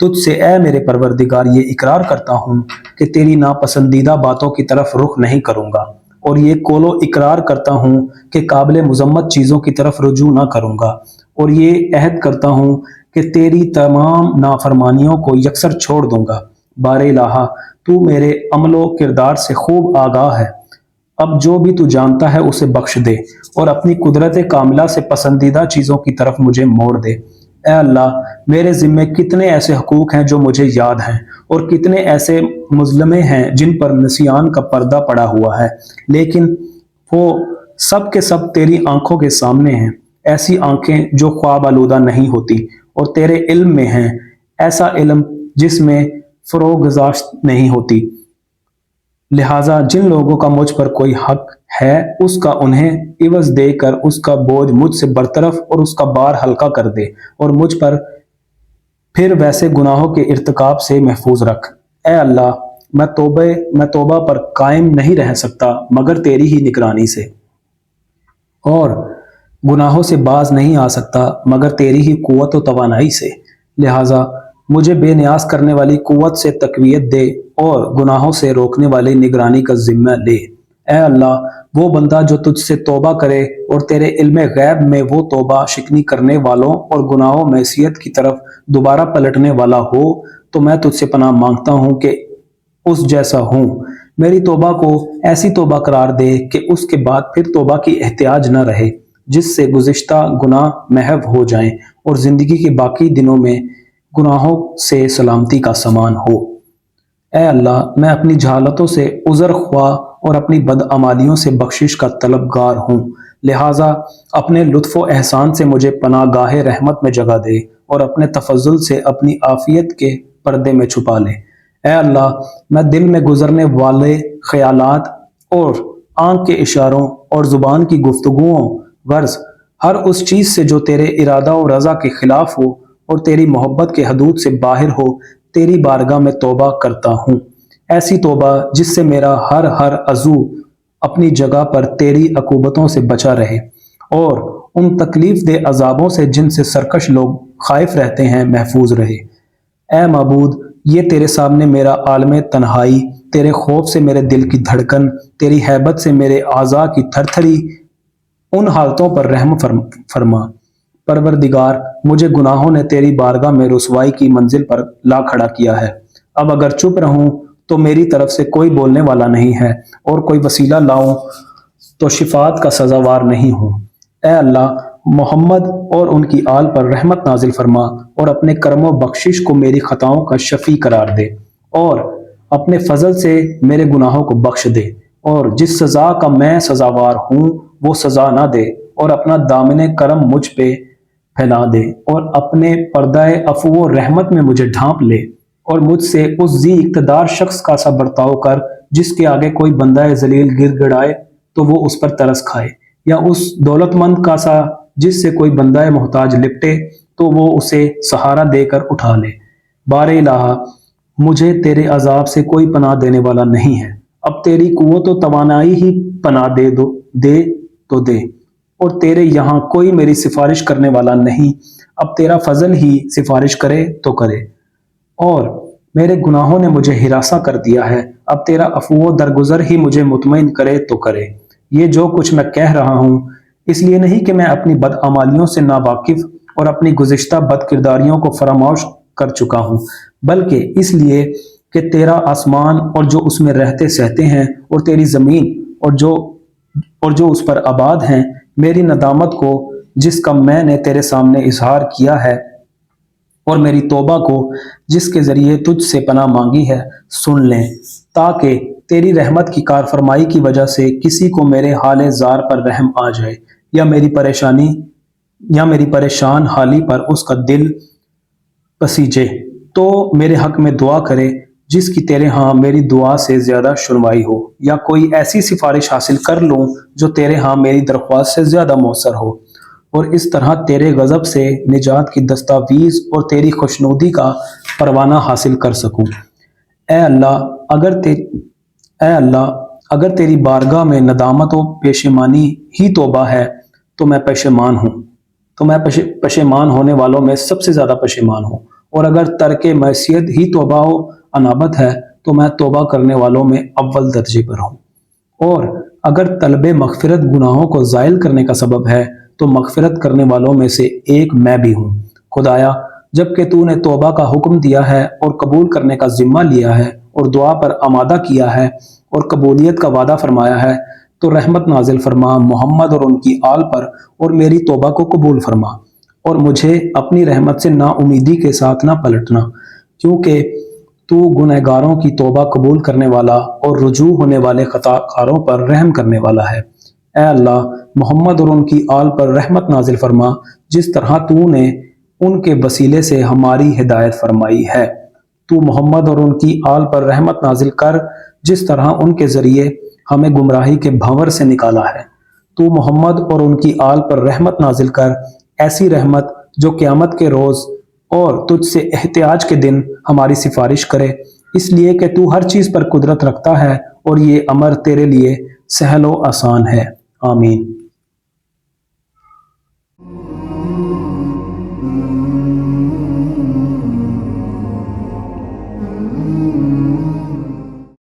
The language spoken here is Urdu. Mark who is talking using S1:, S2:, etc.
S1: تجھ سے اے میرے پروردگار یہ اقرار کرتا ہوں کہ تیری ناپسندیدہ باتوں کی طرف رخ نہیں کروں گا، اور یہ قول و اقرار کرتا ہوں کہ قابل مذمت چیزوں کی طرف رجوع نہ کروں گا، اور یہ عہد کرتا ہوں کہ تیری تمام نافرمانیوں کو یکسر چھوڑ دوں گا۔ بار الہ، تو میرے عمل و کردار سے خوب آگاہ ہے، اب جو بھی تو جانتا ہے اسے بخش دے، اور اپنی قدرت کاملہ سے پسندیدہ چیزوں کی طرف مجھے موڑ دے۔ اے اللہ، میرے ذمے کتنے ایسے حقوق ہیں جو مجھے یاد ہیں، اور کتنے ایسے مظلمے ہیں جن پر نسیان کا پردہ پڑا ہوا ہے، لیکن وہ سب کے سب تیری آنکھوں کے سامنے ہیں، ایسی آنکھیں جو خواب آلودہ نہیں ہوتی اور تیرے علم میں ہیں، ایسا علم جس میں فروگزاشت نہیں ہوتی۔ لہٰذا جن لوگوں کا مجھ پر کوئی حق ہے اس کا انہیں عوض دے کر اس کا بوجھ مجھ سے برطرف اور اس کا بار ہلکا کر دے، اور مجھ پر پھر ویسے گناہوں کے ارتکاب سے محفوظ رکھ۔ اے اللہ، میں توبہ پر قائم نہیں رہ سکتا مگر تیری ہی نگرانی سے، اور گناہوں سے باز نہیں آ سکتا مگر تیری ہی قوت و توانائی سے، لہٰذا مجھے بے نیاز کرنے والی قوت سے تقویت دے اور گناہوں سے روکنے والی نگرانی کا ذمہ لے۔ اے اللہ، وہ بندہ جو تجھ سے توبہ کرے اور تیرے علم غیب میں وہ توبہ شکنی کرنے والوں اور گناہ و معصیت کی طرف دوبارہ پلٹنے والا ہو، تو میں تجھ سے پناہ مانگتا ہوں کہ اس جیسا ہوں۔ میری توبہ کو ایسی توبہ قرار دے کہ اس کے بعد پھر توبہ کی احتیاج نہ رہے، جس سے گزشتہ گناہ محو ہو جائیں اور زندگی کے باقی دنوں میں گناہوں سے سلامتی کا سامان ہو۔ اے اللہ، میں اپنی جہالتوں سے عذر خواہ اور اپنی بدعمالیوں سے بخشش کا طلبگار ہوں، لہٰذا اپنے لطف و احسان سے مجھے پناہ گاہ رحمت میں جگہ دے اور اپنے تفضل سے اپنی عافیت کے پردے میں چھپا لے۔ اے اللہ، میں دل میں گزرنے والے خیالات اور آنکھ کے اشاروں اور زبان کی گفتگوؤں غرض ہر اس چیز سے جو تیرے ارادہ و رضا کے خلاف ہو اور تیری محبت کے حدود سے باہر ہو، تیری بارگاہ میں توبہ کرتا ہوں، ایسی توبہ جس سے میرا ہر عضو اپنی جگہ پر تیری عقوبتوں سے بچا رہے اور ان تکلیف دہ عذابوں سے جن سے سرکش لوگ خائف رہتے ہیں محفوظ رہے۔ اے معبود، یہ تیرے سامنے میرا عالم تنہائی، تیرے خوف سے میرے دل کی دھڑکن، تیری ہیبت سے میرے اعضاء کی تھرتھری، ان حالتوں پر رحم فرما۔ پروردگار، مجھے گناہوں نے تیری بارگاہ میں رسوائی کی منزل پر لا کھڑا کیا ہے، اب اگر چپ رہوں تو میری طرف سے کوئی بولنے والا نہیں ہے، اور کوئی وسیلہ لاؤں تو شفاعت کا سزاوار نہیں ہوں۔ اے اللہ، محمد اور ان کی آل پر رحمت نازل فرما اور اپنے کرم و بخشش کو میری خطاؤں کا شفیع قرار دے، اور اپنے فضل سے میرے گناہوں کو بخش دے، اور جس سزا کا میں سزاوار ہوں وہ سزا نہ دے، اور اپنا دامن کرم مجھ پہ پھیلا دے، اور اپنے پردہ عفو و رحمت میں مجھے ڈھانپ لے، اور مجھ سے اس ذی اقتدار شخص کا سا برتاؤ کر جس کے آگے کوئی بندہ ذلیل گر گڑائے تو وہ اس پر ترس کھائے، یا اس دولت مند کا سا جس سے کوئی بندہ محتاج لپٹے تو وہ اسے سہارا دے کر اٹھا لے۔ بار الہ، مجھے تیرے عذاب سے کوئی پناہ دینے والا نہیں ہے، اب تیری قوت و توانائی ہی پناہ دے، اور تیرے یہاں کوئی میری سفارش کرنے والا نہیں، اب تیرا فضل ہی سفارش کرے تو کرے، اور میرے گناہوں نے مجھے ہراساں کر دیا ہے، اب تیرا عفو و درگزر ہی مجھے مطمئن کرے تو کرے۔ یہ جو کچھ میں کہہ رہا ہوں اس لیے نہیں کہ میں اپنی بدعمالیوں سے ناواقف اور اپنی گزشتہ بد کرداریوں کو فراموش کر چکا ہوں، بلکہ اس لیے کہ تیرا آسمان اور جو اس میں رہتے سہتے ہیں اور تیری زمین اور جو اس پر آباد ہیں، میری ندامت کو جس کا میں نے تیرے سامنے اظہار کیا ہے اور میری توبہ کو جس کے ذریعے تجھ سے پناہ مانگی ہے سن لیں، تاکہ تیری رحمت کی کار فرمائی کی وجہ سے کسی کو میرے حال زار پر رحم آ جائے، یا میری پریشان حالی پر اس کا دل پسیجے تو میرے حق میں دعا کرے جس کی تیرے ہاں میری دعا سے زیادہ سنوائی ہو، یا کوئی ایسی سفارش حاصل کر لوں جو تیرے ہاں میری درخواست سے زیادہ مؤثر ہو، اور اس طرح تیرے غضب سے نجات کی دستاویز اور تیری خوشنودی کا پروانہ حاصل کر سکوں۔ اے اللہ، اگر تیری بارگاہ میں ندامت و پشیمانی ہی توبہ ہے تو میں پشیمان ہوں، تو میں پشیمان ہونے والوں میں سب سے زیادہ پشیمان ہوں، اور اگر ترک معصیت ہی توبہ و انابت ہے تو میں توبہ کرنے والوں میں اول درجے پر ہوں، اور اگر طلب مغفرت گناہوں کو زائل کرنے کا سبب ہے تو مغفرت کرنے والوں میں سے ایک میں بھی ہوں۔ خدایا، جب کہ تو نے توبہ کا حکم دیا ہے اور قبول کرنے کا ذمہ لیا ہے اور دعا پر آمادہ کیا ہے اور قبولیت کا وعدہ فرمایا ہے، تو رحمت نازل فرما محمد اور ان کی آل پر، اور میری توبہ کو قبول فرما، اور مجھے اپنی رحمت سے نا امیدی کے ساتھ نہ پلٹنا، کیونکہ تو گنہگاروں کی توبہ قبول کرنے والا اور رجوع ہونے والے خطا کاروں پر رحم کرنے والا ہے۔ اے اللہ، محمد اور ان کی آل پر رحمت نازل فرما، جس طرح تو نے ان کے وسیلے سے ہماری ہدایت فرمائی ہے۔ تو محمد اور ان کی آل پر رحمت نازل کر، جس طرح ان کے ذریعے ہمیں گمراہی کے بھنور سے نکالا ہے۔ تو محمد اور ان کی آل پر رحمت نازل کر، ایسی رحمت جو قیامت کے روز اور تجھ سے احتجاج کے دن ہماری سفارش کرے، اس لیے کہ تو ہر چیز پر قدرت رکھتا ہے اور یہ امر تیرے لیے سہل و آسان ہے۔ آمین۔